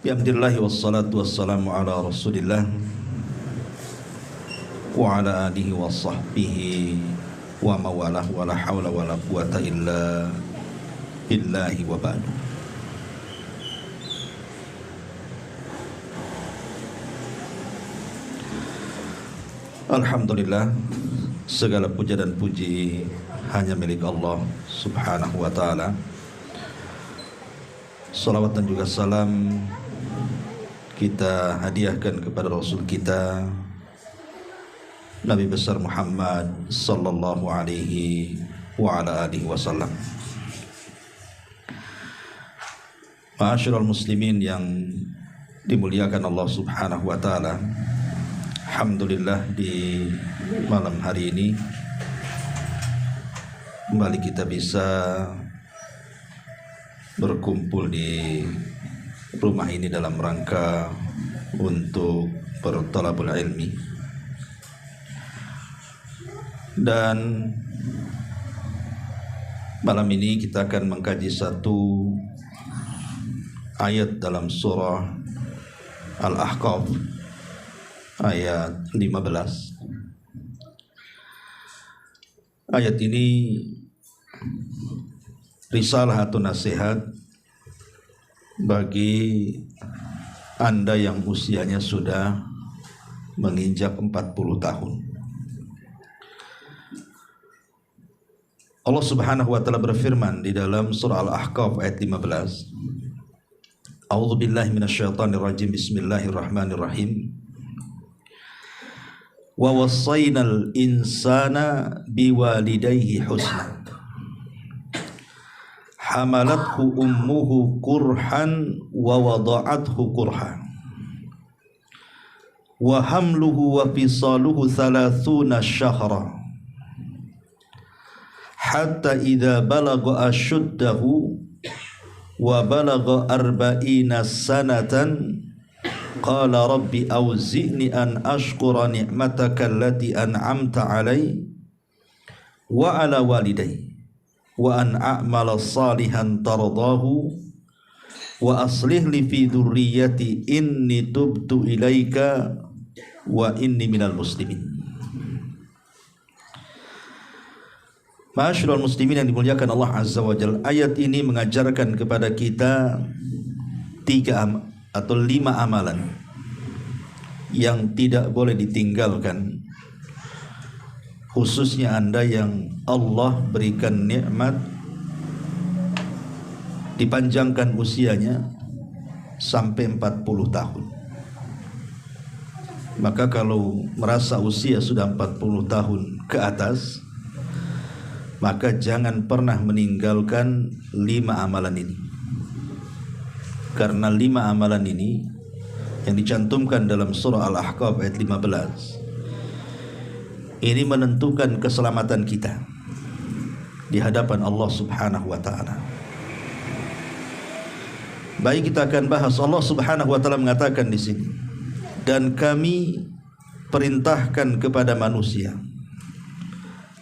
Bihamdillahi wassalatu wassalamu ala rasulillah wa ala alihi wa sahbihi wa mawalah wa la hawla wa la quwata illa billahi wa ba'du. Alhamdulillah, segala puja dan puji hanya milik Allah subhanahu wa ta'ala. Salawat dan juga salam kita hadiahkan kepada Rasul kita Nabi besar Muhammad sallallahu alaihi wa ala alihi wasallam. Ma'asyiral muslimin yang dimuliakan Allah subhanahu wa ta'ala, alhamdulillah di malam hari ini kembali kita bisa berkumpul di rumah ini dalam rangka untuk bertalabul ilmi. Dan malam ini kita akan mengkaji satu ayat dalam surah Al-Ahqaf ayat 15. Ayat ini risalah atau nasihat bagi Anda yang usianya sudah menginjak 40 tahun. Allah subhanahu wa ta'ala berfirman di dalam surah Al-Ahqaf ayat 15. A'udzu billahi minasyaitonir rajim. Bismillahirrahmanirrahim. Wa wassaynal insana biwalidayhi husna. Hamalathu ummuhu kurhan wa wada'athu kurhan wa hamluhu wa fisaluhu 30 syahra hatta idza balagha ashuddahu wa balagha 40 sanatan qala rabbi awzi'ni an ashkura ni'mataka allati an'amta 'alayya wa 'ala walidayya wa an a'mala salihan tardahu wa aslih li fi dzurriyyati inni tubtu ilaika wa inni minal muslimin. Ma'asyiral muslimin yang dimuliakan Allah azza wa jalla, ayat ini mengajarkan kepada kita 5 amalan yang tidak boleh ditinggalkan, khususnya Anda yang Allah berikan nikmat dipanjangkan usianya sampai 40 tahun. Maka kalau merasa usia sudah 40 tahun ke atas, maka jangan pernah meninggalkan 5 amalan ini. Karena 5 amalan ini yang dicantumkan dalam surah Al-Ahqaf ayat 15 ini menentukan keselamatan kita di hadapan Allah subhanahu wa ta'ala. Baik, kita akan bahas. Allah subhanahu wa ta'ala mengatakan di sini, dan kami perintahkan kepada manusia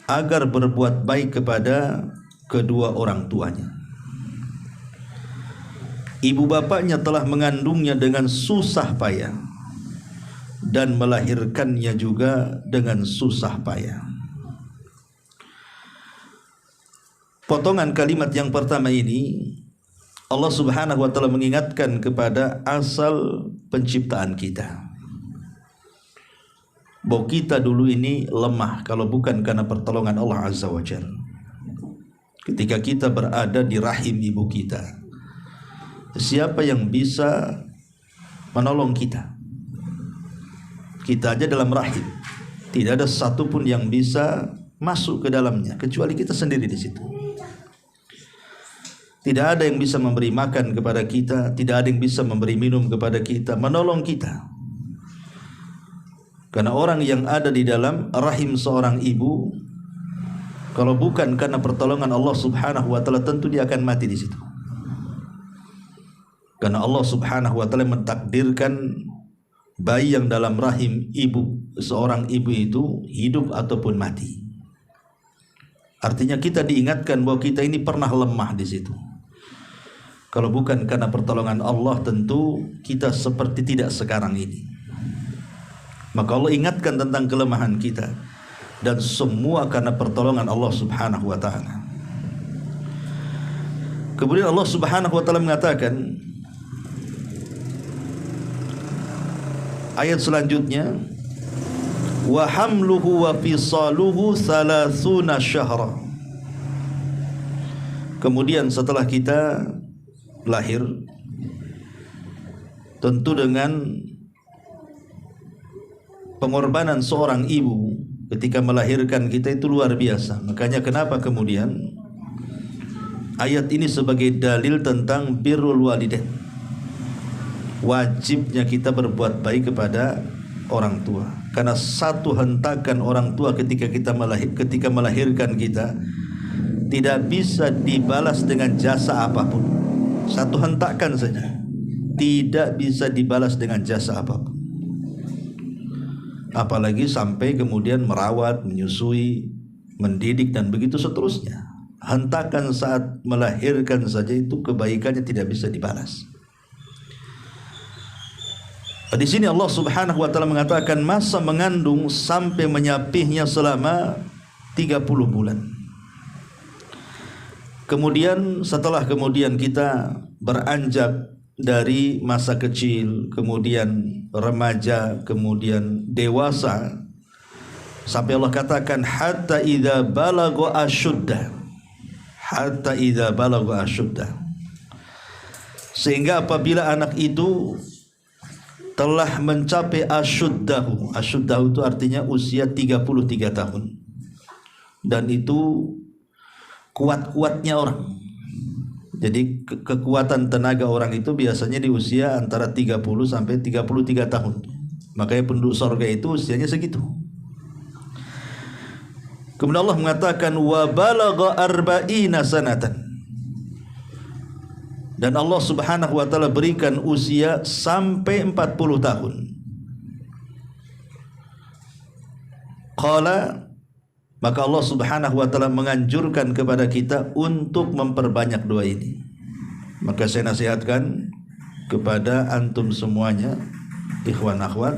agar berbuat baik kepada kedua orang tuanya. Ibu bapaknya telah mengandungnya dengan susah payah dan melahirkannya juga dengan susah payah. Potongan kalimat yang pertama ini Allah subhanahu wa ta'ala mengingatkan kepada asal penciptaan kita, bahwa kita dulu ini lemah kalau bukan karena pertolongan Allah azza wa jalla. Ketika kita berada di rahim ibu kita, siapa yang bisa menolong kita? Kita aja dalam rahim, tidak ada satupun yang bisa masuk ke dalamnya kecuali kita sendiri di situ. Tidak ada yang bisa memberi makan kepada kita, tidak ada yang bisa memberi minum kepada kita, menolong kita. Karena orang yang ada di dalam rahim seorang ibu, kalau bukan karena pertolongan Allah subhanahu wa ta'ala, tentu dia akan mati di situ. Karena Allah subhanahu wa ta'ala mentakdirkan bayi yang dalam rahim seorang ibu itu hidup ataupun mati. Artinya kita diingatkan bahwa kita ini pernah lemah di situ. Kalau bukan karena pertolongan Allah, tentu kita seperti tidak sekarang ini. Maka Allah ingatkan tentang kelemahan kita, dan semua karena pertolongan Allah Subhanahu wa taala. Kemudian Allah Subhanahu wa taala mengatakan ayat selanjutnya, wa hamluhu wa fisaluhu 30 syahra. Kemudian setelah kita lahir, tentu dengan pengorbanan seorang ibu ketika melahirkan kita itu luar biasa. Makanya kenapa kemudian ayat ini sebagai dalil tentang birrul walidain, wajibnya kita berbuat baik kepada orang tua. Karena satu hentakan orang tua ketika melahirkan kita tidak bisa dibalas dengan jasa apapun. Satu hentakan saja tidak bisa dibalas dengan jasa apapun. Apalagi sampai kemudian merawat, menyusui, mendidik dan begitu seterusnya. Hentakan saat melahirkan saja itu kebaikannya tidak bisa dibalas. Di sini Allah Subhanahu wa taala mengatakan masa mengandung sampai menyapihnya selama 30 bulan. Kemudian setelah kita beranjak dari masa kecil, kemudian remaja, kemudian dewasa, sampai Allah katakan hatta idza balagha asyudda. Hatta idza balagha asyudda. Sehingga apabila anak itu telah mencapai asyuddahu. Asyuddahu itu artinya usia 33 tahun. Dan itu kuat-kuatnya orang. Jadi kekuatan tenaga orang itu biasanya di usia antara 30 sampai 33 tahun. Makanya penduduk surga itu usianya segitu. Kemudian Allah mengatakan wa balagha arba'ina sanatan. Dan Allah Subhanahu wa taala berikan usia sampai 40 tahun. Qala, maka Allah Subhanahu wa taala menganjurkan kepada kita untuk memperbanyak doa ini. Maka saya nasihatkan kepada antum semuanya, ikhwan akhwat,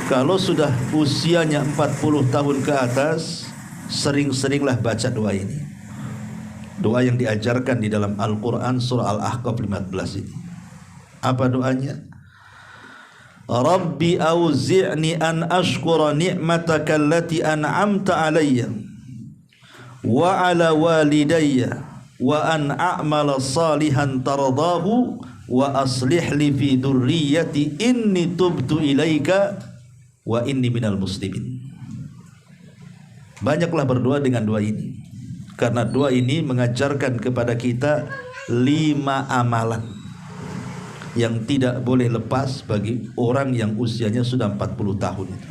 kalau sudah usianya 40 tahun ke atas, sering-seringlah baca doa ini. Doa yang diajarkan di dalam Al-Quran surah Al-Ahqaf 15 ini. Apa doanya? Rabbi auzi'ni an ashkura ni'mataka allati an'amta alayya wa ala walidayya wa an a'mala salihan taradahu wa aslih li fi dhurriyyati inni tubtu ilaika wa inni minal muslimin. Banyaklah berdoa dengan doa ini, karena doa ini mengajarkan kepada kita 5 amalan yang tidak boleh lepas bagi orang yang usianya sudah 40 tahun itu.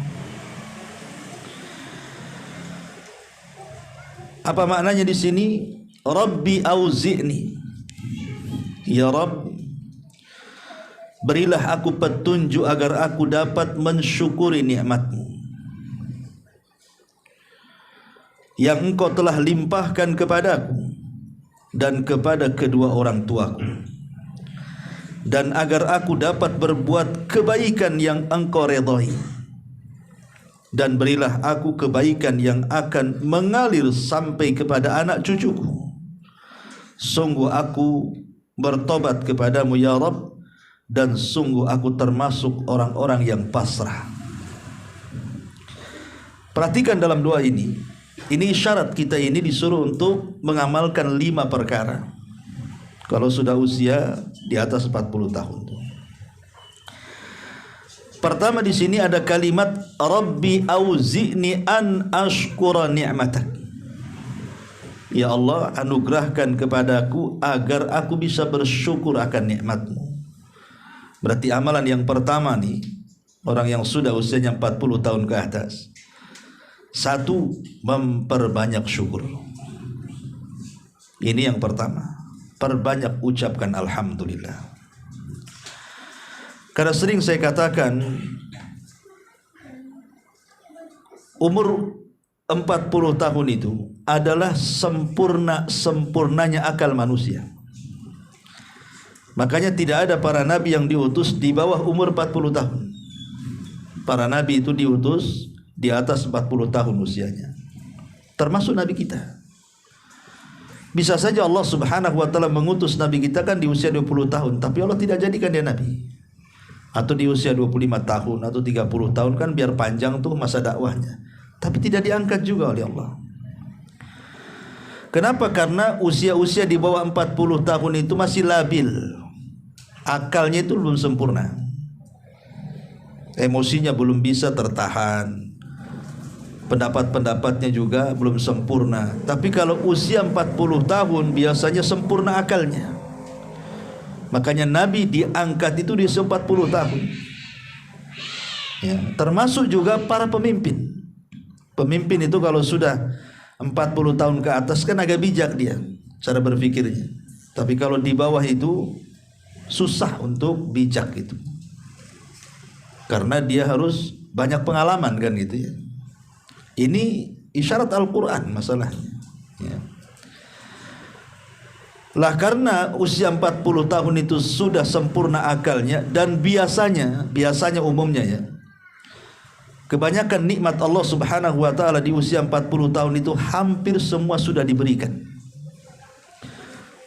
Apa maknanya di sini? Rabbi auzi'ni, ya Rabb, berilah aku petunjuk agar aku dapat mensyukuri nikmat-Mu yang Engkau telah limpahkan kepadaku dan kepada kedua orang tuaku, dan agar aku dapat berbuat kebaikan yang Engkau redai, dan berilah aku kebaikan yang akan mengalir sampai kepada anak cucuku. Sungguh aku bertobat kepadamu ya Rabb, dan sungguh aku termasuk orang-orang yang pasrah. Perhatikan dalam doa ini isyarat kita ini disuruh untuk mengamalkan 5 perkara kalau sudah usia di atas 40 tahun. Pertama di sini ada kalimat Rabbi auzi'ni an ashkura ni'matak. Ya Allah, anugerahkan kepadaku agar aku bisa bersyukur akan nikmat-Mu. Berarti amalan yang pertama nih, orang yang sudah usianya 40 tahun ke atas, 1, memperbanyak syukur. Ini yang pertama, perbanyak ucapkan alhamdulillah. Karena sering saya katakan, umur 40 tahun itu adalah sempurnanya akal manusia. Makanya tidak ada para nabi yang diutus di bawah umur 40 tahun. Para nabi itu diutus di atas 40 tahun usianya, termasuk nabi kita. Bisa saja Allah subhanahu wa ta'ala mengutus nabi kita kan di usia 20 tahun, tapi Allah tidak jadikan dia nabi. Atau di usia 25 tahun atau 30 tahun, kan biar panjang tuh masa dakwahnya, tapi tidak diangkat juga oleh Allah. Kenapa? Karena usia-usia di bawah 40 tahun itu masih labil, akalnya itu belum sempurna, emosinya belum bisa tertahan, pendapat-pendapatnya juga belum sempurna. Tapi kalau usia 40 tahun biasanya sempurna akalnya. Makanya Nabi diangkat itu di usia 40 tahun ya, termasuk juga para pemimpin. Pemimpin itu kalau sudah 40 tahun ke atas kan agak bijak dia cara berpikirnya. Tapi kalau di bawah itu susah untuk bijak itu, karena dia harus banyak pengalaman kan gitu ya. Ini isyarat Al-Quran masalahnya ya. Lah karena usia 40 tahun itu sudah sempurna akalnya, dan biasanya umumnya ya, kebanyakan nikmat Allah subhanahu wa ta'ala di usia 40 tahun itu hampir semua sudah diberikan.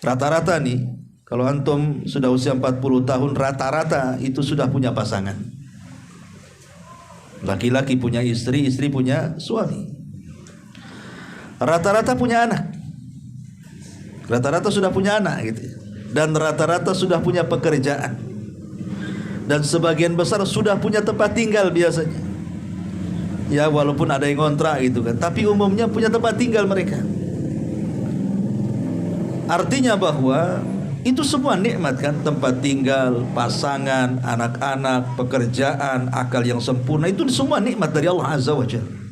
Rata-rata nih, kalau antum sudah usia 40 tahun, rata-rata itu sudah punya pasangan. Laki-laki punya istri, istri punya suami. Rata-rata punya anak. Rata-rata sudah punya anak gitu. Dan rata-rata sudah punya pekerjaan. Dan sebagian besar sudah punya tempat tinggal biasanya. Ya walaupun ada yang ngontrak gitu kan, tapi umumnya punya tempat tinggal mereka. Artinya bahwa itu semua nikmat kan, tempat tinggal, pasangan, anak-anak, pekerjaan, akal yang sempurna, itu semua nikmat dari Allah Azza wa Jalla.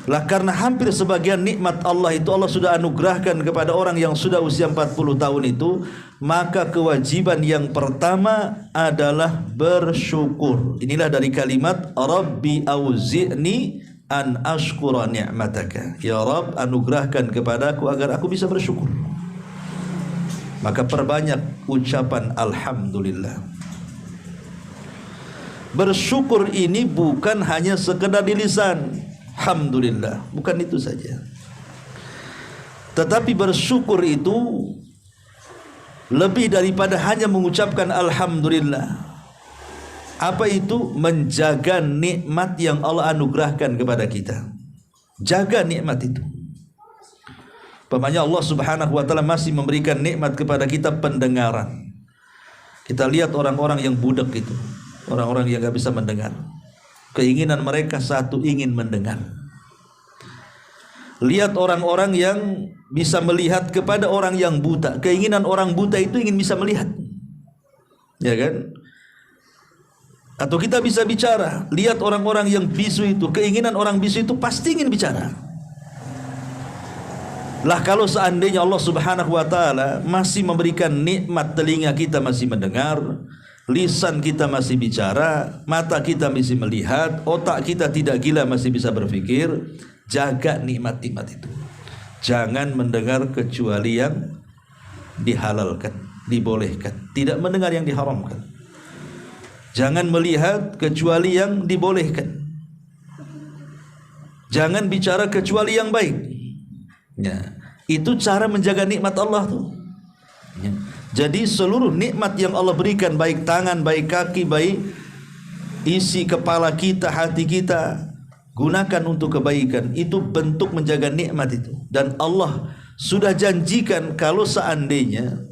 Lah karena hampir sebagian nikmat Allah itu Allah sudah anugerahkan kepada orang yang sudah usia 40 tahun itu, maka kewajiban yang pertama adalah bersyukur. Inilah dari kalimat Rabbi auzi'ni an ashkura ni'mataka. Ya Rabb, anugerahkan kepadaku agar aku bisa bersyukur. Maka perbanyak ucapan alhamdulillah. Bersyukur ini bukan hanya sekedar di lisan, alhamdulillah, bukan itu saja. Tetapi bersyukur itu lebih daripada hanya mengucapkan alhamdulillah. Apa itu? Menjaga nikmat yang Allah anugerahkan kepada kita. Jaga nikmat itu. Umpamanya Allah subhanahu wa ta'ala masih memberikan nikmat kepada kita pendengaran. Kita lihat orang-orang yang budak itu, orang-orang yang gak bisa mendengar, keinginan mereka satu, ingin mendengar. Lihat orang-orang yang bisa melihat kepada orang yang buta, keinginan orang buta itu ingin bisa melihat, ya kan? Atau kita bisa bicara, lihat orang-orang yang bisu itu, keinginan orang bisu itu pasti ingin bicara. Lah kalau seandainya Allah subhanahu wa ta'ala masih memberikan nikmat telinga kita masih mendengar, lisan kita masih bicara, mata kita masih melihat, otak kita tidak gila masih bisa berpikir, jaga nikmat-nikmat itu. Jangan mendengar kecuali yang dihalalkan, dibolehkan, tidak mendengar yang diharamkan. Jangan melihat kecuali yang dibolehkan. Jangan bicara kecuali yang baik. Ya, itu cara menjaga nikmat Allah tuh. Ya. Jadi seluruh nikmat yang Allah berikan, baik tangan, baik kaki, baik isi kepala kita, hati kita, gunakan untuk kebaikan. Itu bentuk menjaga nikmat itu. Dan Allah sudah janjikan kalau seandainya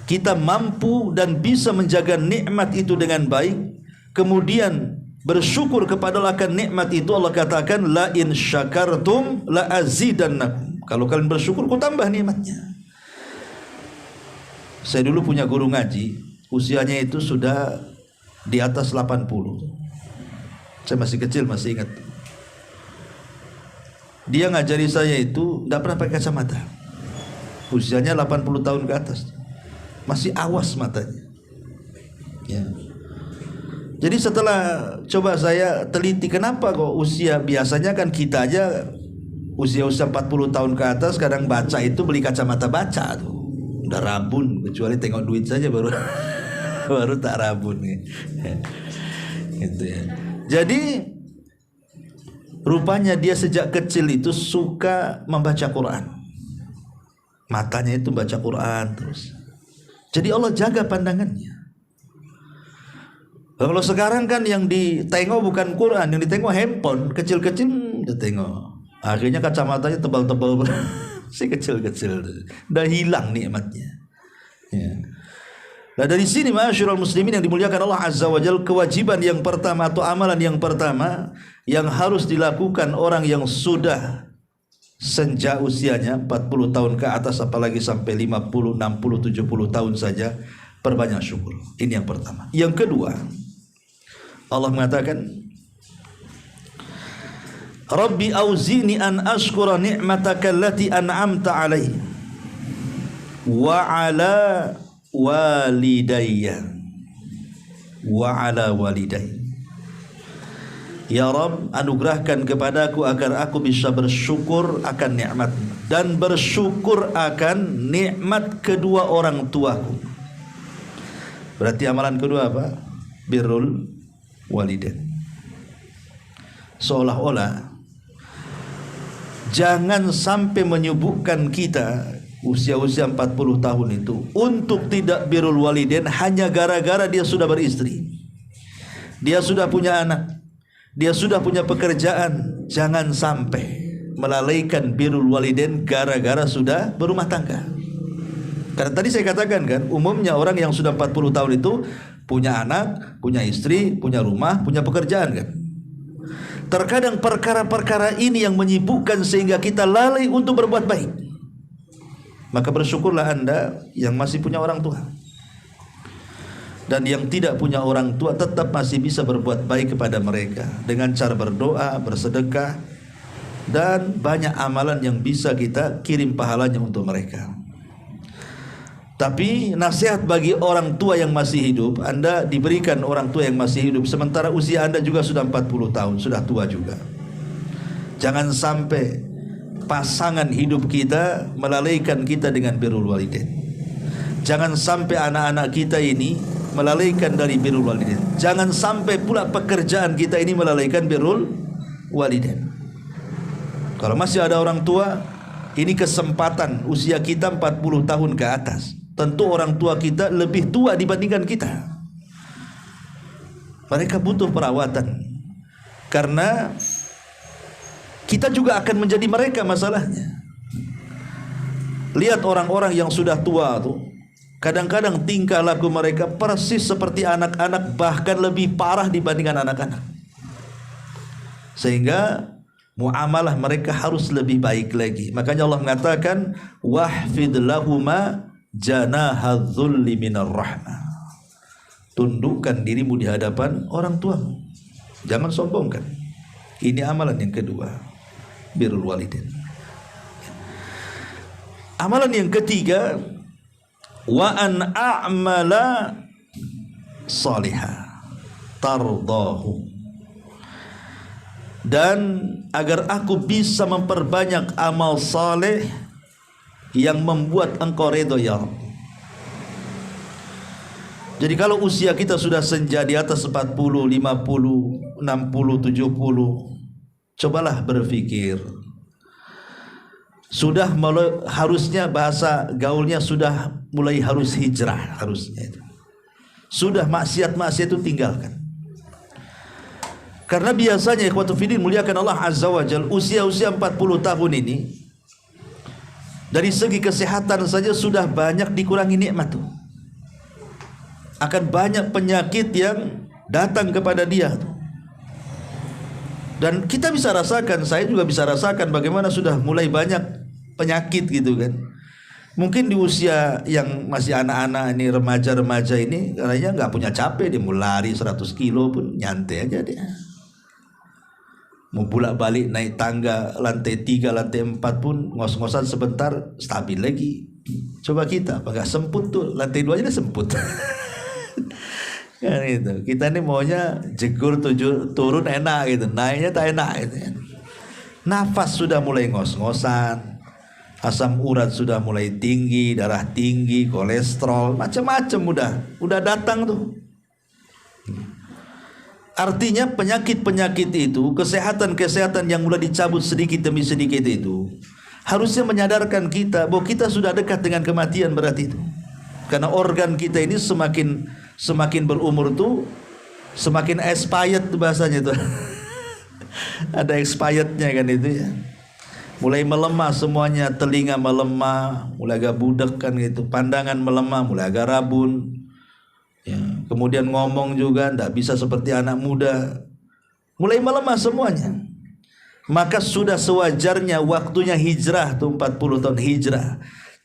kita mampu dan bisa menjaga nikmat itu dengan baik, kemudian bersyukur kepada akan nikmat itu, Allah katakan la in syakartum la azidannakum. Kalau kalian bersyukur, ku tambah nikmatnya. Saya dulu punya guru ngaji, usianya itu sudah di atas 80. Saya masih kecil, masih ingat. Dia ngajari saya itu tidak pernah pakai kacamata. Usianya 80 tahun ke atas, masih awas matanya. Ya. Jadi setelah coba saya teliti, kenapa kok usia, biasanya kan kita aja usia 40 tahun ke atas kadang baca itu beli kacamata baca tuh, udah rabun, kecuali tengok duit saja baru baru tak rabun ya. Gitu ya. Jadi rupanya dia sejak kecil itu suka membaca Quran. Matanya itu baca Quran terus. Jadi Allah jaga pandangannya. Kalau sekarang kan yang ditengok bukan Quran, yang ditengok handphone, kecil-kecil ditengok. Akhirnya kacamatanya tebal-tebal, si kecil-kecil, udah hilang nikmatnya. Ya. Nah dari sini ma'asyiral muslimin yang dimuliakan Allah Azza wa Jalla, kewajiban yang pertama atau amalan yang pertama yang harus dilakukan orang yang sudah senja usianya 40 tahun ke atas, apalagi sampai 50, 60, 70 tahun saja, perbanyak syukur. Ini yang pertama. Yang kedua, Allah mengatakan, Rabbi auzini an ashkura ni'mataka allati an'amta alaihi wa ala walidayya wa ala walidayya. Ya Rabb, anugerahkan kepadaku agar aku bisa bersyukur akan nikmat dan bersyukur akan nikmat kedua orang tuaku. Berarti amalan kedua apa? Birrul walidain. Seolah-olah jangan sampai menyibukkan kita usia-usia 40 tahun itu untuk tidak birrul walidain hanya gara-gara dia sudah beristri, dia sudah punya anak, dia sudah punya pekerjaan. Jangan sampai melalaikan birrul walidain gara-gara sudah berumah tangga. Karena tadi saya katakan kan, umumnya orang yang sudah 40 tahun itu punya anak, punya istri, punya rumah, punya pekerjaan kan. Terkadang perkara-perkara ini yang menyibukkan sehingga kita lalai untuk berbuat baik. Maka bersyukurlah Anda yang masih punya orang tua. Dan yang tidak punya orang tua tetap masih bisa berbuat baik kepada mereka dengan cara berdoa, bersedekah, dan banyak amalan yang bisa kita kirim pahalanya untuk mereka. Tapi nasihat bagi orang tua yang masih hidup, Anda diberikan orang tua yang masih hidup sementara usia Anda juga sudah 40 tahun, sudah tua juga. Jangan sampai pasangan hidup kita melalaikan kita dengan birrul walidain. Jangan sampai anak-anak kita ini melalaikan dari birrul walidain. Jangan sampai pula pekerjaan kita ini melalaikan birrul walidain. Kalau masih ada orang tua, ini kesempatan usia kita 40 tahun ke atas. Tentu orang tua kita lebih tua dibandingkan kita. Mereka butuh perawatan. Karena kita juga akan menjadi mereka masalahnya. Lihat orang-orang yang sudah tua tuh, kadang-kadang tingkah laku mereka persis seperti anak-anak, bahkan lebih parah dibandingkan anak-anak. Sehingga muamalah mereka harus lebih baik lagi. Makanya Allah mengatakan, wahfid lahuma janahadzulli minar rahmah. Tundukkan dirimu di hadapan orang tuamu, jangan sombongkan. Ini amalan yang kedua, birrul walidain. Amalan yang ketiga, wa an a'mala salihah tardahu, dan agar aku bisa memperbanyak amal saleh yang membuat engkau ridho ya Rabb. Jadi kalau usia kita sudah senja di atas 40, 50, 60, 70, cobalah berpikir. Sudah mulai, harusnya bahasa gaulnya sudah mulai harus hijrah, harusnya itu. Sudah maksiat-maksiat itu tinggalkan. Karena biasanya ikhwatu fiddin muliakan Allah Azza wa Jalla, usia-usia 40 tahun ini dari segi kesehatan saja sudah banyak dikurangi nikmat tuh. Akan banyak penyakit yang datang kepada dia tuh. Dan kita bisa rasakan, saya juga bisa rasakan bagaimana sudah mulai banyak penyakit gitu kan. Mungkin di usia yang masih anak-anak ini, remaja-remaja ini, katanya nggak punya capek, dia mau lari 100 kilo pun nyantai aja dia. Mau bolak-balik naik tangga lantai 3, lantai 4 pun ngos-ngosan sebentar stabil lagi. Coba kita, apakah semput tuh, lantai 2 aja semput. Kan itu. Kita ini maunya jegur turun enak gitu, naiknya tak enak gitu kan. Nafas sudah mulai ngos-ngosan, asam urat sudah mulai tinggi, darah tinggi, kolesterol, macam-macam udah datang tuh. Artinya penyakit-penyakit itu, kesehatan-kesehatan yang mulai dicabut sedikit demi sedikit itu harusnya menyadarkan kita bahwa kita sudah dekat dengan kematian berarti itu. Karena organ kita ini semakin berumur tuh semakin expired tuh bahasanya tuh. Ada expirednya kan itu ya. Mulai melemah semuanya, telinga melemah, mulai agak budak kan gitu, pandangan melemah, mulai agak rabun. Ya, kemudian ngomong juga tidak bisa seperti anak muda, mulai melemah semuanya. Maka sudah sewajarnya waktunya hijrah tuh 40 tahun hijrah.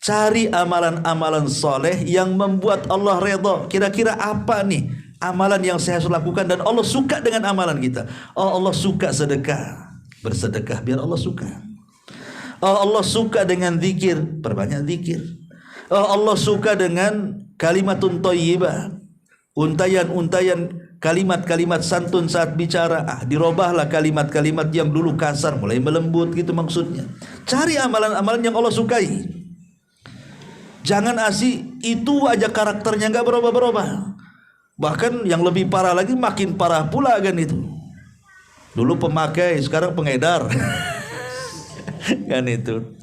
Cari amalan-amalan soleh yang membuat Allah redha. Kira-kira apa nih amalan yang saya harus lakukan dan Allah suka dengan amalan kita? Oh, Allah suka sedekah, bersedekah biar Allah suka. Oh, Allah suka dengan zikir, perbanyak zikir. Oh, Allah suka dengan kalimatun thayyibah, untayan-untayan kalimat-kalimat santun saat bicara. Dirobahlah kalimat-kalimat yang dulu kasar mulai melembut gitu maksudnya. Cari amalan-amalan yang Allah sukai. Jangan asih itu aja karakternya nggak berubah-berubah. Bahkan yang lebih parah lagi, makin parah pula kan itu. Dulu pemakai, sekarang pengedar. Kan itu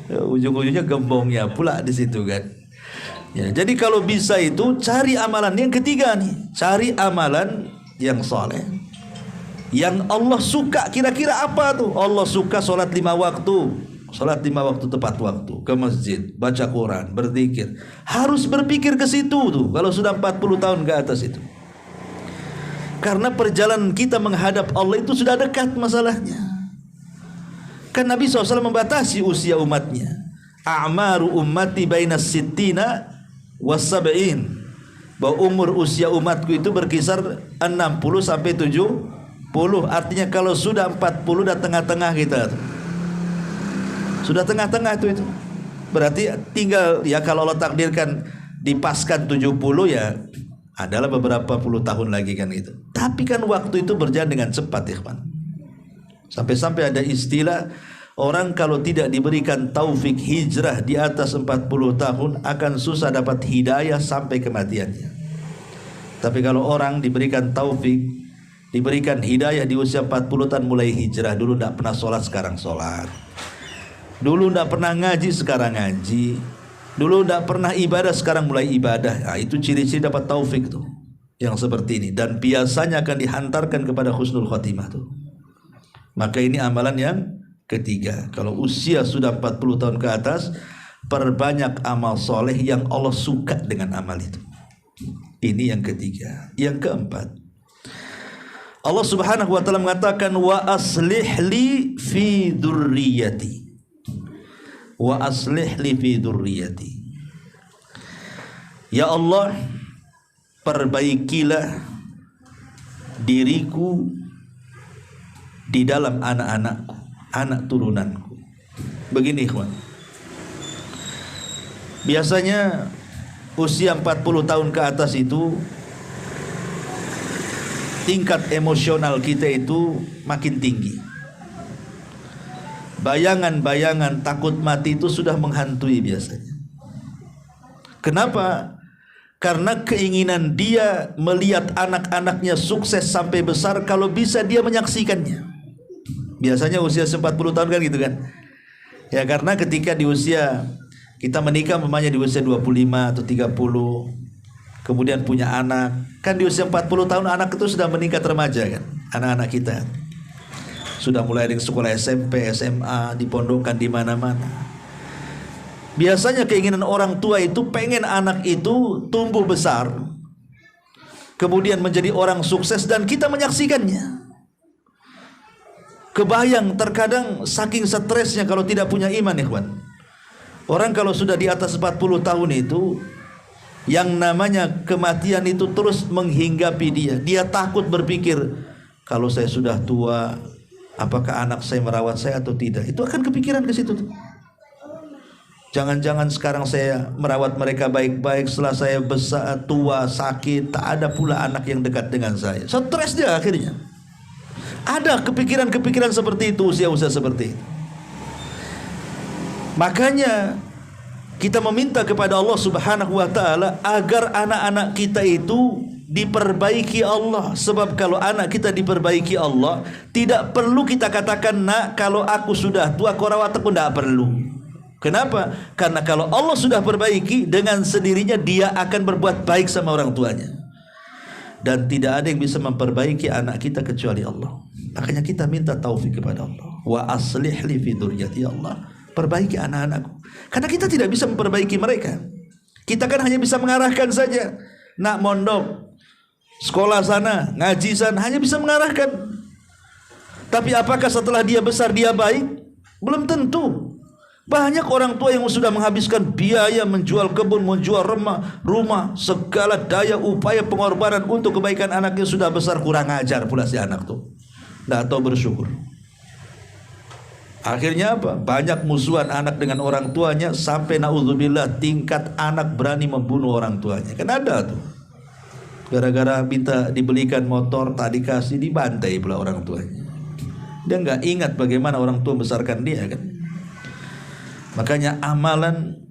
ujung-ujungnya gembongnya pula di situ kan. Ya, jadi kalau bisa itu cari amalan yang ketiga nih, cari amalan yang soleh, yang Allah suka. Kira-kira apa tuh? Allah suka sholat 5 waktu, sholat 5 waktu tepat waktu, ke masjid, baca Quran, berzikir. Harus berpikir ke situ tuh. Kalau sudah 40 tahun ke atas itu, karena perjalanan kita menghadap Allah itu sudah dekat masalahnya. Kan Nabi SAW membatasi usia umatnya. A'maru ummati bainas sittina was-sab'in. Bahwa umur usia umatku itu berkisar 60 sampai 70. Artinya kalau sudah 40 dah tengah-tengah kita. Sudah tengah-tengah itu. Berarti tinggal ya kalau Allah takdirkan dipaskan 70 ya adalah beberapa puluh tahun lagi kan itu. Tapi kan waktu itu berjalan dengan cepat ya kawan. Sampai-sampai ada istilah, orang kalau tidak diberikan taufik hijrah di atas 40 tahun akan susah dapat hidayah sampai kematiannya. Tapi kalau orang diberikan taufik, diberikan hidayah di usia 40 tahun mulai hijrah. Dulu tidak pernah sholat, sekarang sholat. Dulu tidak pernah ngaji, sekarang ngaji. Dulu tidak pernah ibadah, sekarang mulai ibadah. Nah, itu ciri-ciri dapat taufik tuh, yang seperti ini. Dan biasanya akan dihantarkan kepada husnul khotimah tuh. Maka ini amalan yang ketiga. Kalau usia sudah 40 tahun ke atas, perbanyak amal soleh yang Allah suka dengan amal itu. Ini yang ketiga. Yang keempat, Allah Subhanahu wa taala mengatakan, wa aslih li fi dzurriyyati. Wa aslih li fi dzurriyyati. Ya Allah, perbaikilah diriku di dalam anak-anakku, anak turunanku. Begini ikhwan, biasanya usia 40 tahun ke atas itu tingkat emosional kita itu makin tinggi. Bayangan-bayangan takut mati itu sudah menghantui biasanya. Kenapa? Karena keinginan dia melihat anak-anaknya sukses sampai besar, kalau bisa dia menyaksikannya. Biasanya usia 40 tahun kan gitu kan. Ya karena ketika di usia kita menikah umpamanya di usia 25 atau 30, kemudian punya anak, kan di usia 40 tahun anak itu sudah meningkat remaja kan. Anak-anak kita sudah mulai dari sekolah SMP, SMA, dipondokkan di mana-mana. Biasanya keinginan orang tua itu pengen anak itu tumbuh besar, kemudian menjadi orang sukses dan kita menyaksikannya. Kebayang terkadang saking stresnya kalau tidak punya iman ikhwan. Orang kalau sudah di atas 40 tahun itu, yang namanya kematian itu terus menghinggapi dia. Dia takut berpikir, kalau saya sudah tua, apakah anak saya merawat saya atau tidak? Itu akan kepikiran ke situ tuh. Jangan-jangan sekarang saya merawat mereka baik-baik, setelah saya besar, tua, sakit, tak ada pula anak yang dekat dengan saya. Stres dia akhirnya. Ada kepikiran-kepikiran seperti itu usia-usia seperti itu. Makanya kita meminta kepada Allah Subhanahu wa taala agar anak-anak kita itu diperbaiki Allah. Sebab kalau anak kita diperbaiki Allah, tidak perlu kita katakan, nak, kalau aku sudah tua kau rawat aku, tidak perlu. Kenapa? Karena kalau Allah sudah perbaiki, dengan sendirinya dia akan berbuat baik sama orang tuanya. Dan tidak ada yang bisa memperbaiki anak kita kecuali Allah. Makanya kita minta taufik kepada Allah. Wa aslih li fi dzurriyyati, Allah, perbaiki anak-anakku. Karena kita tidak bisa memperbaiki mereka. Kita kan hanya bisa mengarahkan saja. Nak mondok, sekolah sana, ngaji sana, hanya bisa mengarahkan. Tapi apakah setelah dia besar dia baik? Belum tentu. Banyak orang tua yang sudah menghabiskan biaya menjual kebun, menjual rumah, segala daya upaya pengorbanan untuk kebaikan anaknya, sudah besar kurang ajar pula si anak tuh. Tidak tahu bersyukur. Akhirnya apa? Banyak musuhan anak dengan orang tuanya, sampai naudzubillah tingkat anak berani membunuh orang tuanya. Kan ada tuh. Gara-gara minta dibelikan motor, tak dikasih, dibantai pula orang tuanya. Dia nggak ingat bagaimana orang tua membesarkan dia kan. Makanya amalan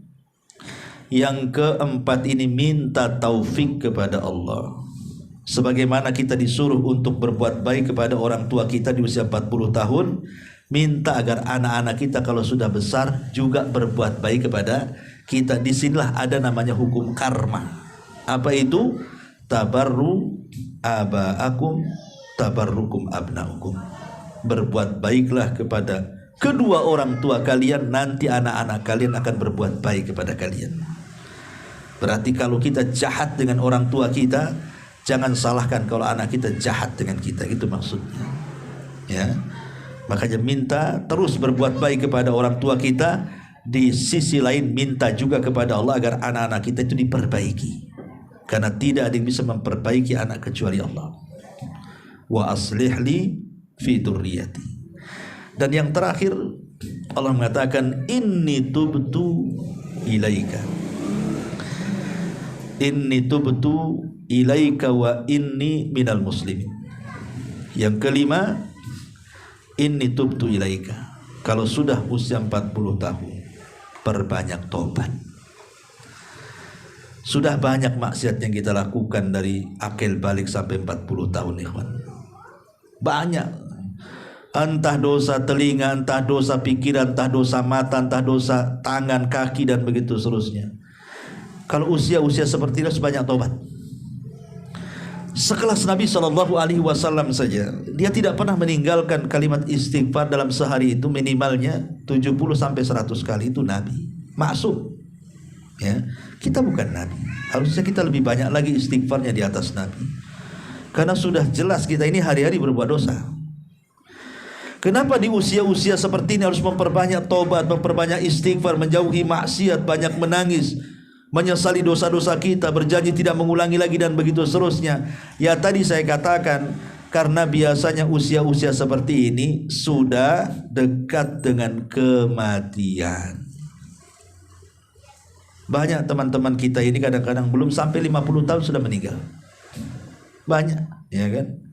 yang keempat ini minta taufik kepada Allah. Sebagaimana kita disuruh untuk berbuat baik kepada orang tua kita di usia 40 tahun, minta agar anak-anak kita kalau sudah besar juga berbuat baik kepada kita. Disinilah ada namanya hukum karma. Apa itu? Tabarru aba'akum tabarrukum abna'ukum. Berbuat baiklah kepada kedua orang tua kalian, nanti anak-anak kalian akan berbuat baik kepada kalian. Berarti kalau kita jahat dengan orang tua kita, jangan salahkan kalau anak kita jahat dengan kita, itu maksudnya. Ya. Makanya minta terus berbuat baik kepada orang tua kita. Di sisi lain minta juga kepada Allah agar anak-anak kita itu diperbaiki. Karena tidak ada yang bisa memperbaiki anak kecuali Allah. Wa aslih li fi dzurriyyati. Dan yang terakhir Allah mengatakan, inni tubtu ilaika. Inni tubtu ilaika wa inni minal muslimin. Yang kelima, inni tubtu ilaika. Kalau sudah usia 40 tahun, perbanyak tobat. Sudah banyak maksiat yang kita lakukan dari akil balik sampai 40 tahun, ikhwan. Banyak. Entah dosa telinga, entah dosa pikiran, entah dosa mata, entah dosa tangan, kaki, dan begitu seterusnya. Kalau usia-usia seperti itu sebanyak tobat. Sekelas Nabi SAW saja, dia tidak pernah meninggalkan kalimat istighfar dalam sehari itu minimalnya 70-100 kali. Itu Nabi maksum. Ya, kita bukan Nabi. Harusnya kita lebih banyak lagi istighfarnya di atas Nabi. Karena sudah jelas kita ini hari-hari berbuat dosa. Kenapa di usia-usia seperti ini harus memperbanyak tobat, memperbanyak istighfar, menjauhi maksiat, banyak menangis, menyesali dosa-dosa kita, berjanji tidak mengulangi lagi, dan begitu seterusnya. Ya, tadi saya katakan, karena biasanya usia-usia seperti ini sudah dekat dengan kematian. Banyak teman-teman kita ini kadang-kadang belum sampai 50 tahun sudah meninggal. Banyak, ya kan?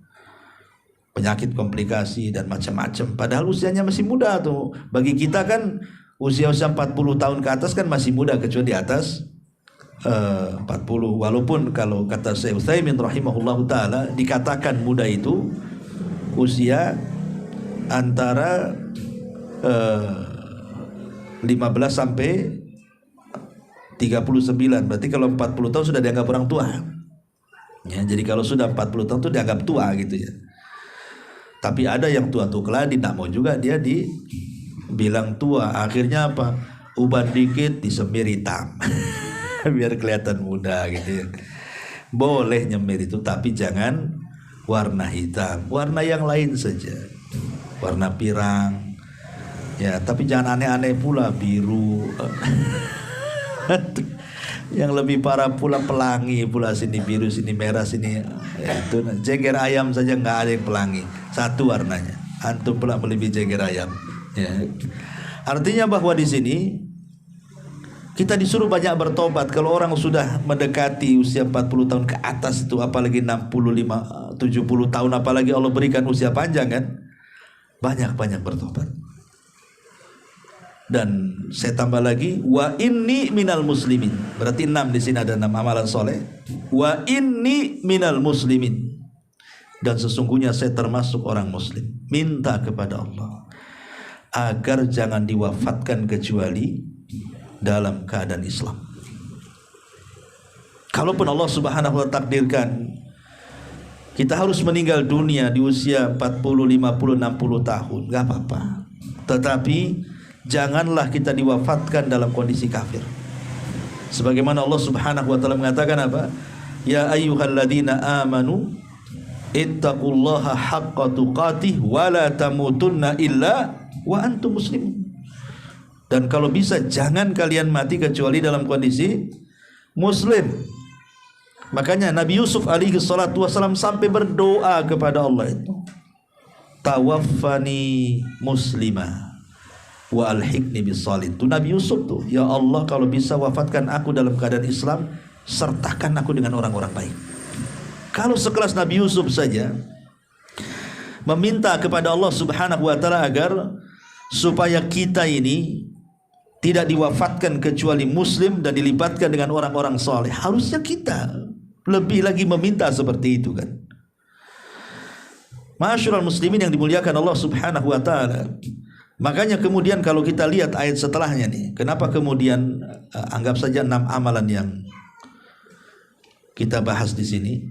Penyakit, komplikasi, dan macam-macam. Padahal usianya masih muda tuh. Bagi kita kan usia-usia 40 tahun ke atas kan masih muda, kecuali di atas 40. Walaupun kalau kata Syekh Utsaimin rahimahullah ta'ala, dikatakan muda itu usia antara 15 sampai 39. Berarti kalau 40 tahun sudah dianggap orang tua. Ya, jadi kalau sudah 40 tahun itu dianggap tua gitu ya. Tapi ada yang tua-tua keladi, tidak mau juga dia dibilang tua. Akhirnya apa? Uban dikit disemir hitam biar kelihatan muda gitu ya. Boleh nyemir itu, tapi jangan warna hitam, warna yang lain saja, warna pirang ya. Tapi jangan aneh-aneh pula, biru yang lebih parah pula pelangi pula, sini biru sini merah sini ya, itu jeger ayam saja nggak ada yang pelangi, satu warnanya. Antum pula melebihi jeger ayam ya. Artinya bahwa di sini kita disuruh banyak bertobat. Kalau orang sudah mendekati usia 40 tahun ke atas itu, apalagi 65 70 tahun, apalagi Allah berikan usia panjang kan, banyak-banyak bertobat. Dan saya tambah lagi, wa inni minal muslimin. Berarti 6 di sini, ada 6 amalan soleh. Wa inni minal muslimin. Dan sesungguhnya saya termasuk orang muslim. Minta kepada Allah agar jangan diwafatkan kecuali dalam keadaan Islam. Kalaupun Allah subhanahu wa ta'ala takdirkan kita harus meninggal dunia di usia 40, 50, 60 tahun, gak apa-apa. Tetapi janganlah kita diwafatkan dalam kondisi kafir. Sebagaimana Allah subhanahu wa ta'ala mengatakan apa? Ya ayyuhalladzina amanu ittaqullaha haqqa tuqatih wa la tamutunna illa wa antum muslimun. Dan kalau bisa jangan kalian mati kecuali dalam kondisi muslim. Makanya Nabi Yusuf alaihi salatu wasalam sampai berdoa kepada Allah itu, tawaffani muslimah wa alhiqni bisalihin. Itu Nabi Yusuf tuh, ya Allah kalau bisa wafatkan aku dalam keadaan Islam, sertakan aku dengan orang-orang baik. Kalau sekelas Nabi Yusuf saja meminta kepada Allah subhanahu wa ta'ala agar supaya kita ini tidak diwafatkan kecuali muslim dan dilibatkan dengan orang-orang saleh, harusnya kita lebih lagi meminta seperti itu kan. Ma'asyiral muslimin yang dimuliakan Allah subhanahu wa ta'ala. Makanya kemudian kalau kita lihat ayat setelahnya nih, kenapa kemudian anggap saja 6 amalan yang kita bahas di sini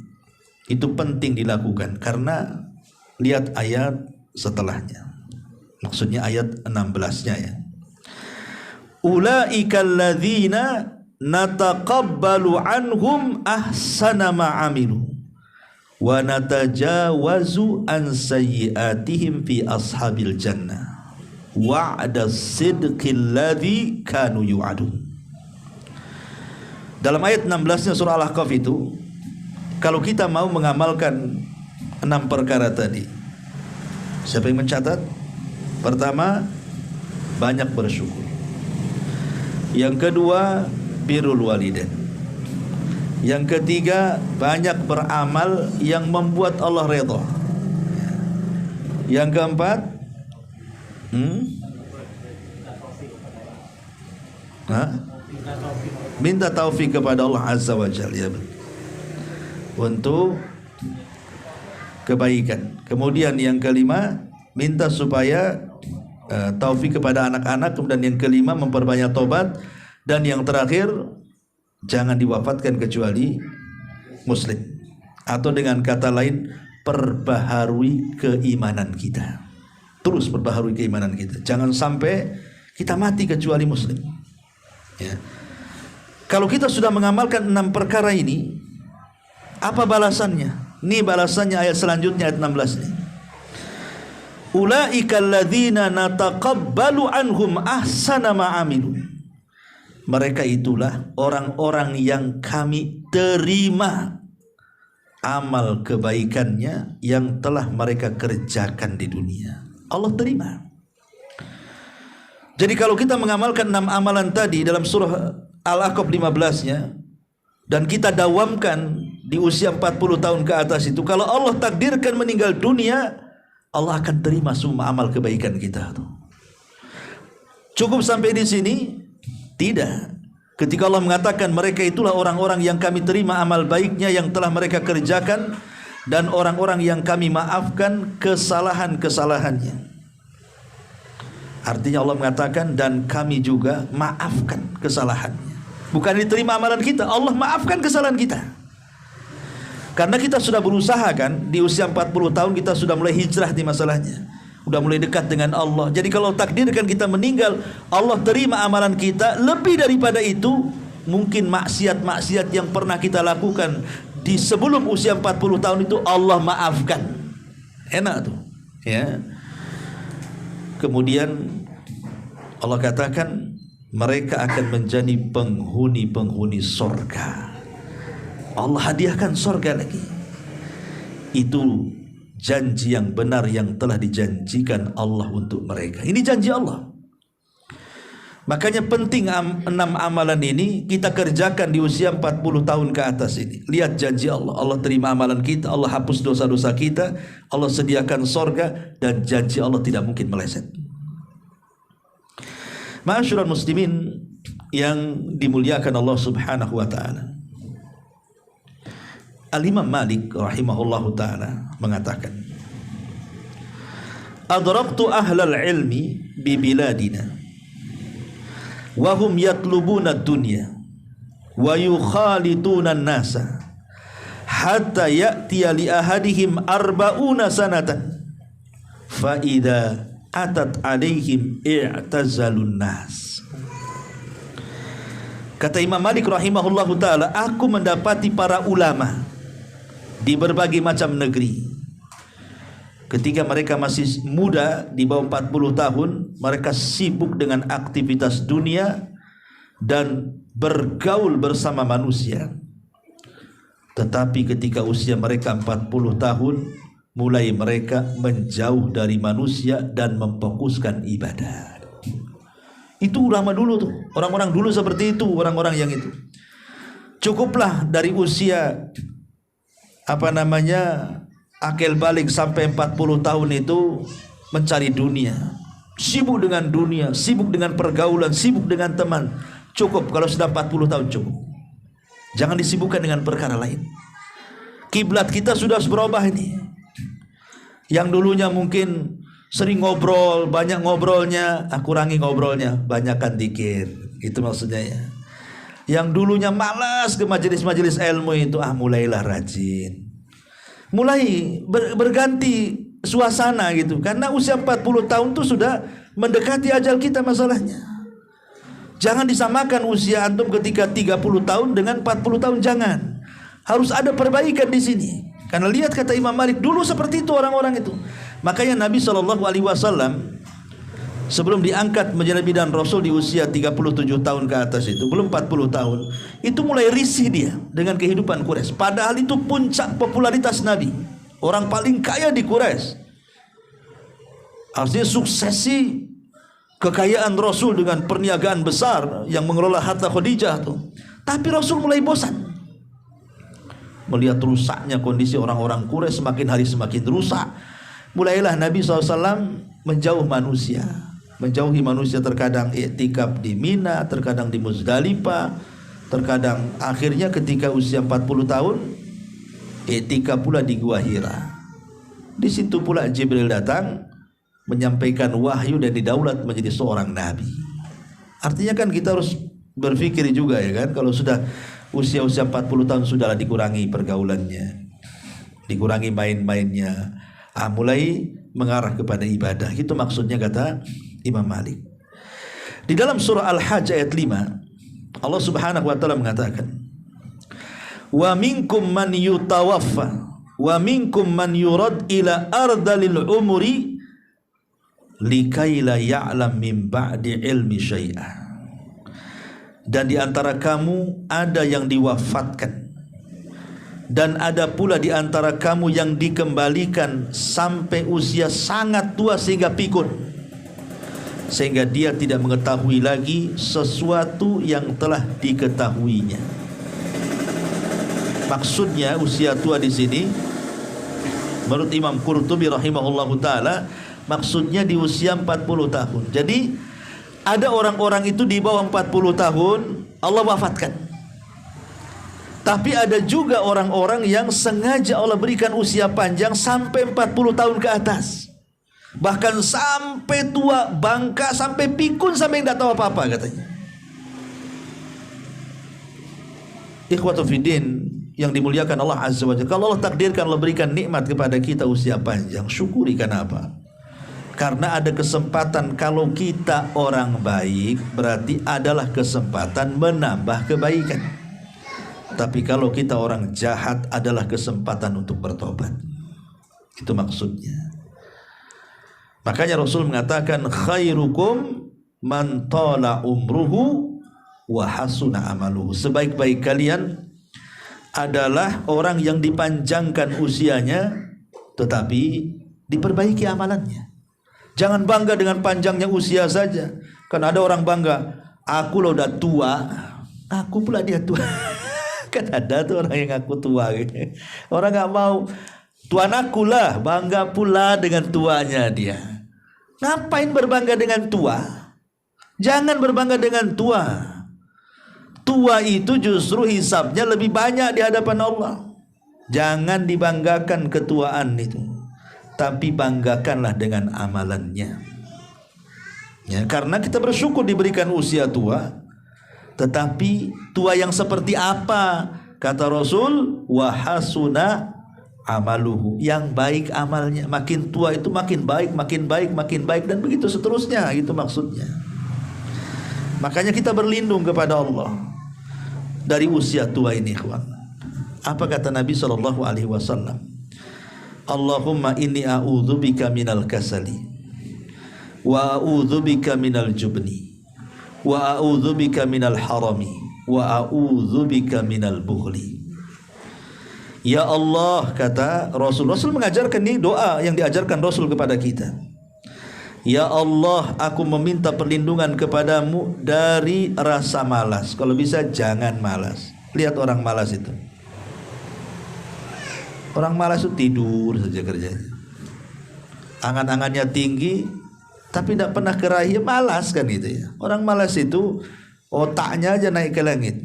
itu penting dilakukan, karena lihat ayat setelahnya. Maksudnya ayat 16-nya ya. Ulaikal ladzina nataqabbalu anhum ahsana ma amilu wa natajawazu an sayyiatihim fi ashabil jannah wa'da sidqil ladzi kanu yu'adun. Dalam ayat 16-nya surah Al-Ahqaf itu, kalau kita mau mengamalkan 6 perkara tadi, siapa yang mencatat? Pertama, banyak bersyukur. Yang kedua, birrul walidain. Yang ketiga, banyak beramal yang membuat Allah redha. Yang keempat, minta taufik kepada Allah azza wa jalla ya, untuk kebaikan. Kemudian yang kelima, minta supaya taufik kepada anak-anak. Kemudian yang kelima, memperbanyak tobat. Dan yang terakhir, jangan diwafatkan kecuali muslim. Atau dengan kata lain, perbaharui keimanan kita. Terus perbaharui keimanan kita. Jangan sampai kita mati kecuali muslim ya. Kalau kita sudah mengamalkan 6 perkara ini, apa balasannya? Ini balasannya ayat selanjutnya, ayat 16 ini. Ulaikal ladzina nataqabbalu anhum ahsana ma amilu. Mereka itulah orang-orang yang kami terima amal kebaikannya yang telah mereka kerjakan di dunia. Allah terima. Jadi kalau kita mengamalkan 6 amalan tadi dalam surah Al-Ahqaf 15-nya, dan kita dawamkan di usia 40 tahun ke atas itu, kalau Allah takdirkan meninggal dunia, Allah akan terima semua amal kebaikan kita. Cukup sampai di sini? Tidak. Ketika Allah mengatakan mereka itulah orang-orang yang kami terima amal baiknya yang telah mereka kerjakan, dan orang-orang yang kami maafkan kesalahan-kesalahannya. Artinya Allah mengatakan dan kami juga maafkan kesalahannya. Bukan diterima amalan kita, Allah maafkan kesalahan kita. Karena kita sudah berusaha kan, di usia 40 tahun kita sudah mulai hijrah di masalahnya, udah mulai dekat dengan Allah. Jadi kalau takdirkan kita meninggal, Allah terima amalan kita. Lebih daripada itu, mungkin maksiat-maksiat yang pernah kita lakukan di sebelum usia 40 tahun itu Allah maafkan. Enak tuh ya. Kemudian Allah katakan mereka akan menjadi penghuni-penghuni sorga. Allah hadiahkan sorga lagi. Itu janji yang benar yang telah dijanjikan Allah untuk mereka. Ini janji Allah. Makanya penting 6 amalan ini kita kerjakan di usia 40 tahun ke atas ini. Lihat janji Allah. Allah terima amalan kita, Allah hapus dosa-dosa kita, Allah sediakan sorga, dan janji Allah tidak mungkin meleset. Ma'asyiral muslimin yang dimuliakan Allah Subhanahu wa taala. Al-Imam Malik rahimahullahu taala mengatakan, "Adraktu ahlal ilmi bi biladina wa hum yatlubuna ad-dunya wa yukhaliduna an-nasa hatta ya'tiya li ahadihim arba'una sanatan fa idza atat alaihim i'tazalun nas." Kata Imam Malik rahimahullahu taala, aku mendapati para ulama di berbagai macam negeri, ketika mereka masih muda di bawah 40 tahun, mereka sibuk dengan aktivitas dunia dan bergaul bersama manusia. Tetapi ketika usia mereka 40 tahun, mulai mereka menjauh dari manusia dan memfokuskan ibadah. Itu ulama dulu tuh, orang-orang dulu seperti itu, orang-orang yang itu. Cukuplah dari usia akil balik sampai 40 tahun itu mencari dunia, sibuk dengan dunia, sibuk dengan pergaulan, sibuk dengan teman. Cukup kalau sudah 40 tahun cukup. Jangan disibukkan dengan perkara lain. Kiblat kita sudah berubah ini. Yang dulunya mungkin sering ngobrol, banyak ngobrolnya, kurangi ngobrolnya, banyakkan dikir. Itu maksudnya ya. Yang dulunya malas ke majelis-majelis ilmu itu, mulailah rajin. Mulai berganti suasana gitu. Karena usia 40 tahun itu sudah mendekati ajal kita masalahnya. Jangan disamakan usia antum ketika 30 tahun dengan 40 tahun, jangan. Harus ada perbaikan di sini. Karena lihat kata Imam Malik, dulu seperti itu orang-orang itu. Makanya Nabi SAW sebelum diangkat menjadi Nabi dan Rasul di usia 37 tahun ke atas itu, belum 40 tahun, itu mulai risih dia dengan kehidupan Quraisy. Padahal itu puncak popularitas Nabi, orang paling kaya di Quraisy. Artinya suksesi kekayaan Rasul dengan perniagaan besar yang mengelola harta Khadijah tuh. Tapi Rasul mulai bosan melihat rusaknya kondisi orang-orang Quraisy, semakin hari semakin rusak. Mulailah Nabi SAW menjauhi manusia, terkadang iktikaf di Mina, terkadang di Muzdalifah, terkadang akhirnya ketika usia 40 tahun iktikaf pula di Gua Hira. Di situ pula Jibril datang menyampaikan wahyu dan didaulat menjadi seorang nabi. Artinya kan kita harus berpikir juga ya kan, kalau sudah usia 40 tahun sudahlah dikurangi pergaulannya, dikurangi main-mainnya, mulai mengarah kepada ibadah. Itu maksudnya kata Imam Malik. Di dalam surah Al-Hajj ayat 5, Allah Subhanahu wa taala mengatakan, "Wa minkum man yutawaffa wa minkum man yurad ila ardalil umuri likai la ya'lam min ba'di ilmi syai'ah." Dan di antara kamu ada yang diwafatkan, dan ada pula di antara kamu yang dikembalikan sampai usia sangat tua sehingga pikun, sehingga dia tidak mengetahui lagi sesuatu yang telah diketahuinya. Maksudnya usia tua di sini menurut Imam Qurtubi rahimahullahu taala, maksudnya di usia 40 tahun. Jadi ada orang-orang itu di bawah 40 tahun Allah wafatkan. Tapi ada juga orang-orang yang sengaja Allah berikan usia panjang sampai 40 tahun ke atas. Bahkan sampai tua, bangka, sampai pikun, sampai tidak tahu apa-apa katanya. Ikhwatu fiddin yang dimuliakan Allah Azza wa Jalla, kalau Allah takdirkan, Allah berikan nikmat kepada kita usia panjang, syukuri. Kenapa? Karena ada kesempatan, kalau kita orang baik berarti adalah kesempatan menambah kebaikan. Tapi kalau kita orang jahat adalah kesempatan untuk bertobat. Itu maksudnya. Makanya Rasul mengatakan, khairukum man tala umruhu wa hasuna amaluhu. Sebaik-baik kalian adalah orang yang dipanjangkan usianya tetapi diperbaiki amalannya. Jangan bangga dengan panjangnya usia saja. Kan ada orang bangga, aku lo udah tua, aku pula dia tua. Kan ada tuh orang yang ngaku tua gitu. Orang gak mau, tuan aku lah, bangga pula dengan tuanya dia. Ngapain berbangga dengan tua? Jangan berbangga dengan tua. Tua itu justru hisabnya lebih banyak di hadapan Allah. Jangan dibanggakan ketuaan itu, tapi banggakanlah dengan amalannya. Ya, karena kita bersyukur diberikan usia tua, tetapi tua yang seperti apa? Kata Rasul, wa hasuna amaluhu, yang baik amalnya. Makin tua itu makin baik, makin baik, makin baik, dan begitu seterusnya. Itu maksudnya. Makanya kita berlindung kepada Allah dari usia tua ini, ikhwan. Apa kata Nabi SAW? Allahumma inni a'udzubika minal kasali, wa a'udzubika minal jubni, wa a'udzubika minal harami, wa a'udzubika minal bukhli. Ya Allah, kata Rasul. Rasul mengajarkan ini doa yang diajarkan Rasul kepada kita. Ya Allah, aku meminta perlindungan kepadamu dari rasa malas. Kalau bisa jangan malas. Lihat orang malas itu. Orang malas itu tidur saja kerjanya. Angan-angannya tinggi, tapi tidak pernah keraih, malas kan itu ya. Orang malas itu otaknya aja naik ke langit,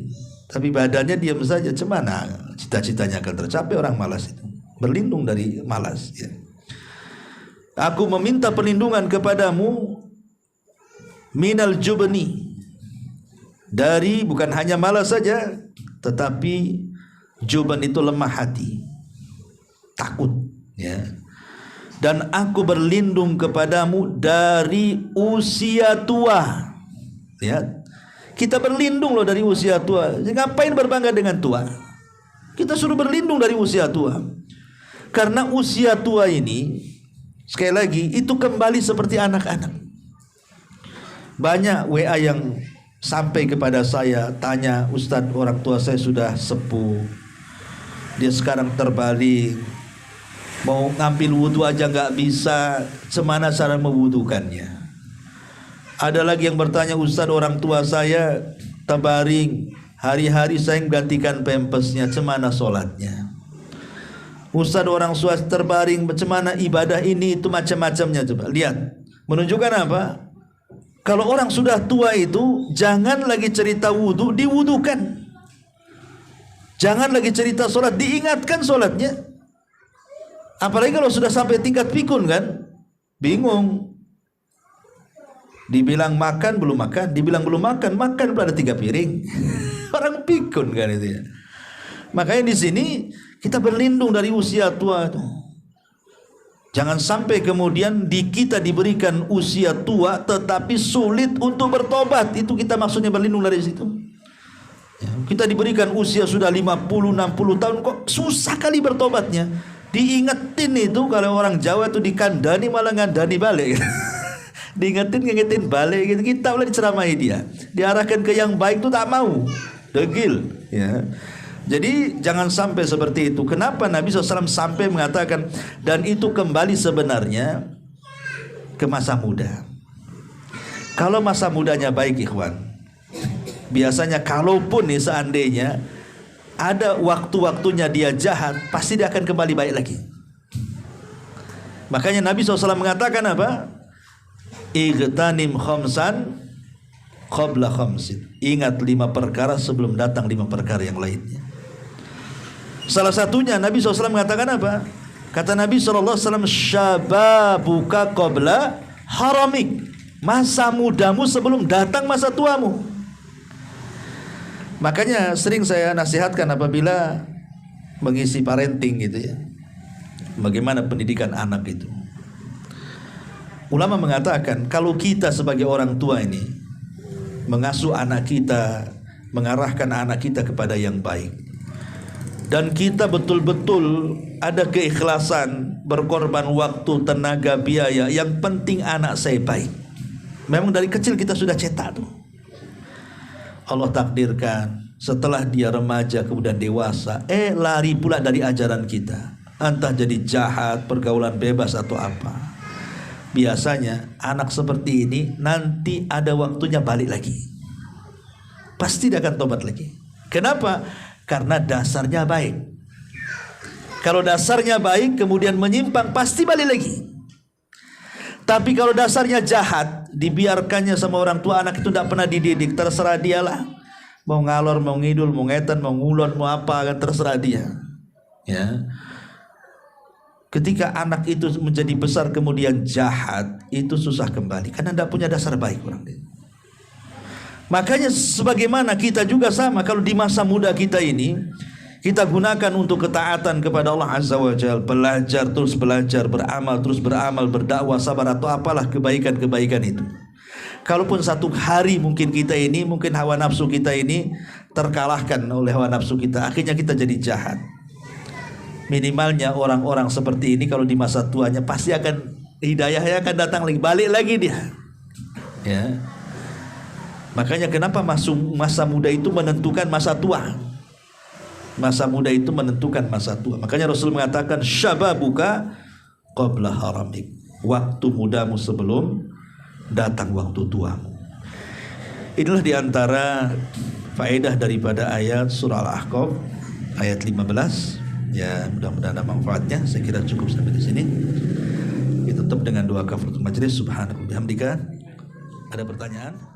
tapi badannya diam saja. Cemana cita-citanya akan tercapai orang malas itu. Berlindung dari malas ya. Aku meminta perlindungan kepadamu minal jubni, dari bukan hanya malas saja, tetapi juban itu lemah hati, takut ya. Dan aku berlindung kepadamu dari usia tua ya. Kita berlindung loh dari usia tua. Ngapain berbangga dengan tua? Kita suruh berlindung dari usia tua. Karena usia tua ini, sekali lagi, itu kembali seperti anak-anak. Banyak WA yang sampai kepada saya, tanya, Ustadz, orang tua saya sudah sepuh, dia sekarang terbalik, mau ngambil wudhu aja nggak bisa, semana cara mewudukannya. Ada lagi yang bertanya, Ustadz, orang tua saya terbaring, hari-hari saya menggantikan pampasnya, cemana sholatnya? Ustadz, orang tua terbaring, bagaimana ibadah ini itu, macam-macamnya. Coba lihat, menunjukkan apa? Kalau orang sudah tua itu, jangan lagi cerita wudhu, diwudukan. Jangan lagi cerita sholat, diingatkan sholatnya. Apalagi kalau sudah sampai tingkat pikun kan, bingung. Dibilang makan belum makan, dibilang belum makan, makan pada 3 piring. Orang pikun kan itu ya. Makanya di sini kita berlindung dari usia tua itu. Jangan sampai kemudian kita diberikan usia tua tetapi sulit untuk bertobat. Itu kita maksudnya berlindung dari situ. Ya, kita diberikan usia sudah 50-60 tahun kok susah kali bertobatnya. Diingetin itu, kalau orang Jawa itu dikandani malah ngandani balik. Diingetin balik gitu. Kita boleh diceramahi dia, diarahkan ke yang baik itu tak mau, degil ya. Jadi jangan sampai seperti itu. Kenapa Nabi SAW sampai mengatakan, dan itu kembali sebenarnya ke masa muda. Kalau masa mudanya baik, ikhwan, biasanya kalaupun nih seandainya ada waktu-waktunya dia jahat, pasti dia akan kembali baik lagi. Makanya Nabi SAW mengatakan apa? Igtanim khamsan qabla khamsin. Ingat 5 perkara sebelum datang 5 perkara yang lainnya. Salah satunya Nabi SAW mengatakan apa? Kata Nabi SAW, syababuka qabla haramik. Masa mudamu sebelum datang masa tuamu. Makanya sering saya nasihatkan apabila mengisi parenting gitu ya, bagaimana pendidikan anak itu. Ulama mengatakan, kalau kita sebagai orang tua ini mengasuh anak kita, mengarahkan anak kita kepada yang baik, dan kita betul-betul ada keikhlasan, berkorban waktu, tenaga, biaya, yang penting anak saya baik. Memang dari kecil kita sudah cetak tuh. Allah takdirkan setelah dia remaja kemudian dewasa, lari pula dari ajaran kita, entah jadi jahat, pergaulan bebas atau apa. Biasanya anak seperti ini nanti ada waktunya balik lagi, pasti dia akan tobat lagi. Kenapa? Karena dasarnya baik. Kalau dasarnya baik kemudian menyimpang, pasti balik lagi. Tapi kalau dasarnya jahat, dibiarkannya sama orang tua, anak itu tidak pernah dididik, terserah dialah. Mau ngalor, mau ngidul, mau ngetan, mau ngulon, mau apa, kan terserah dia. Ya. Ketika anak itu menjadi besar kemudian jahat, itu susah kembali karena tidak punya dasar baik orang itu. Makanya sebagaimana kita juga sama, kalau di masa muda kita ini kita gunakan untuk ketaatan kepada Allah Azza wa Jalla, belajar terus belajar, beramal terus beramal, berdakwah, sabar atau apalah kebaikan-kebaikan itu. Kalaupun satu hari mungkin kita ini, mungkin hawa nafsu kita ini terkalahkan oleh hawa nafsu kita, akhirnya kita jadi jahat. Minimalnya orang-orang seperti ini kalau di masa tuanya pasti akan hidayahnya akan datang lagi, balik lagi dia. Ya. Makanya kenapa masa muda itu menentukan masa tua. Masa muda itu menentukan masa tua. Makanya Rasul mengatakan syababuka qabla haramik. Waktu mudamu sebelum datang waktu tuamu. Inilah diantara faedah daripada ayat surah Al-Ahqaf ayat 15. Ya, mudah-mudahan ada manfaatnya. Saya kira cukup sampai di sini. Kita tutup dengan doa kafaratul majlis. Subhanallah bihamdika. Ada pertanyaan?